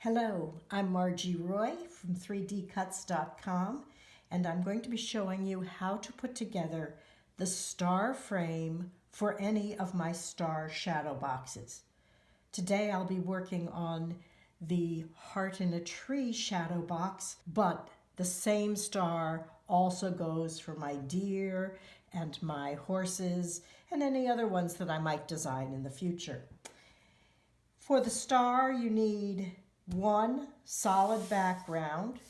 Hello, I'm Margie Roy from 3dcuts.com, and I'm going to be showing you how to put together the star frame for any of my star shadow boxes. Today I'll be working on the Heart in a Tree shadow box, but the same star also goes for my deer and my horses and any other ones that I might design in the future. For the star, you need one solid background,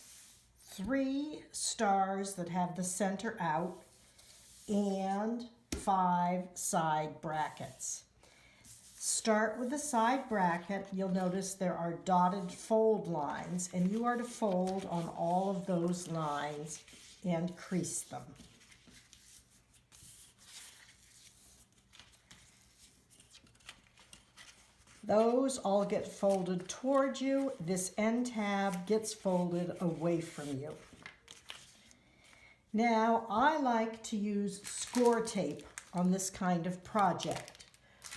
3 stars that have the center out, and 5 side brackets. Start with the side bracket. You'll notice there are dotted fold lines, and you are to fold on all of those lines and crease them. Those all get folded toward you. This end tab gets folded away from you. Now, I like to use score tape on this kind of project.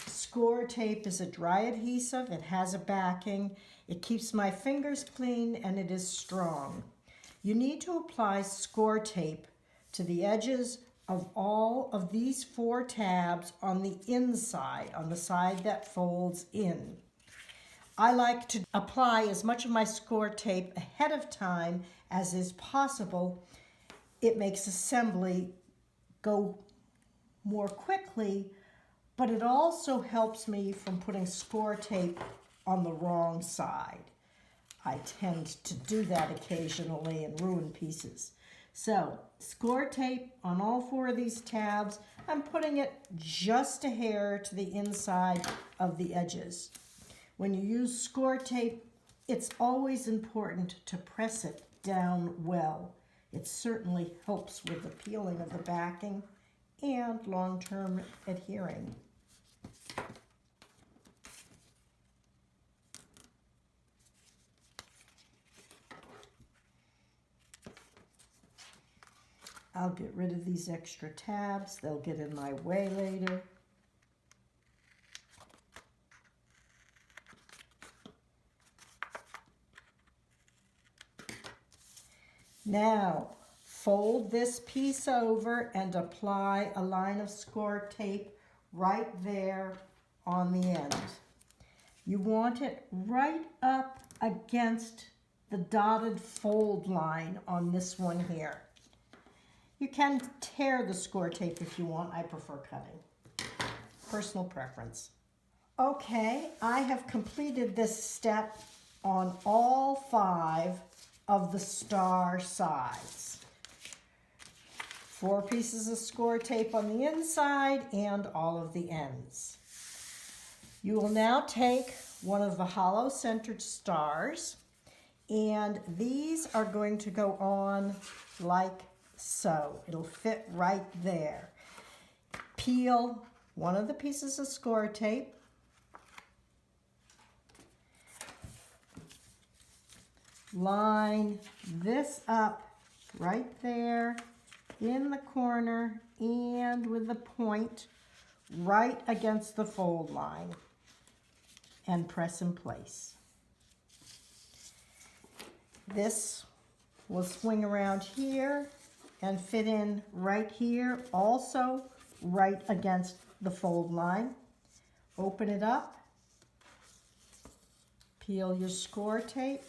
Score tape is a dry adhesive. It has a backing. It keeps my fingers clean and it is strong. You need to apply score tape to the edges of all of these 4 tabs on the inside, on the side that folds in. I like to apply as much of my score tape ahead of time as is possible. It makes assembly go more quickly, but it also helps me from putting score tape on the wrong side. I tend to do that occasionally and ruin pieces. So, score tape on all 4 of these tabs. I'm putting it just a hair to the inside of the edges. When you use score tape, it's always important to press it down well. It certainly helps with the peeling of the backing and long-term adhering. I'll get rid of these extra tabs. They'll get in my way later. Now, fold this piece over and apply a line of score tape right there on the end. You want it right up against the dotted fold line on this one here. You can tear the score tape if you want. I prefer cutting. Personal preference. Okay, I have completed this step on all 5 of the star sides. 4 pieces of score tape on the inside and all of the ends. You will now take one of the hollow centered stars, and these are going to go on like so. It'll fit right there. Peel one of the pieces of score tape. Line this up right there in the corner and with the point right against the fold line and press in place. This will swing around here and fit in right here, also right against the fold line. Open it up, peel your score tape,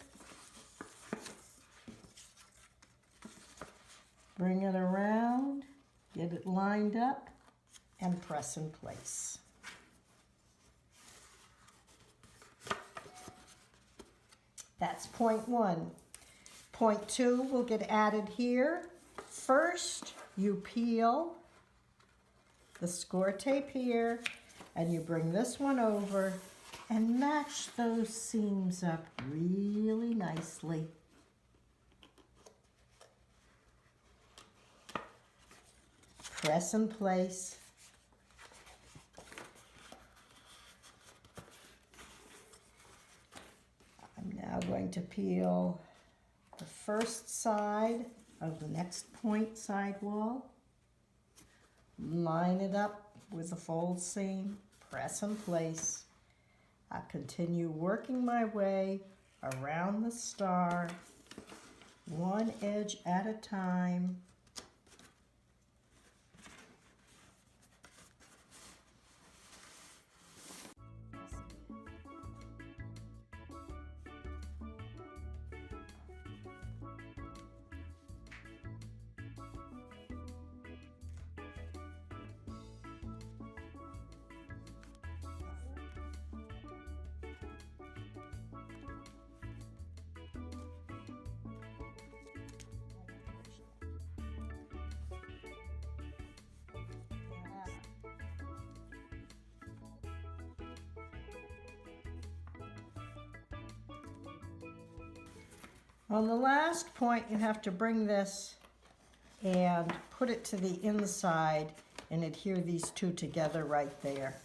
bring it around, get it lined up, and press in place. That's point 1. Point 2 will get added here. First, you peel the score tape here, and you bring this one over and match those seams up really nicely. Press in place. I'm now going to peel the first side of the next point side wall. Line it up with the fold seam, press in place. I continue working my way around the star, one edge at a time. On the last point, you have to bring this and put it to the inside and adhere these two together right there.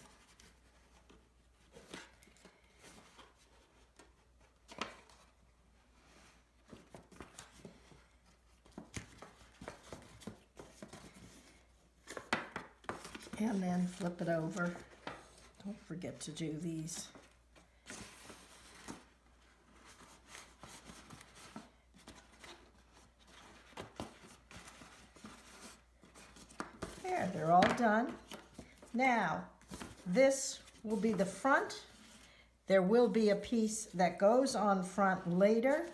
And then flip it over. Don't forget to do these. There, they're all done. Now, this will be the front. There will be a piece that goes on front later.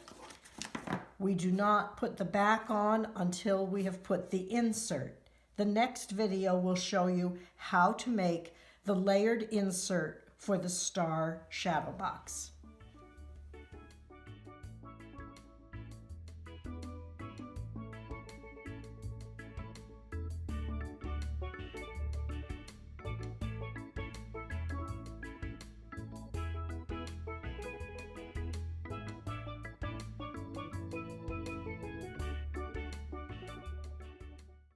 We do not put the back on until we have put the insert. The next video will show you how to make the layered insert for the star shadow box.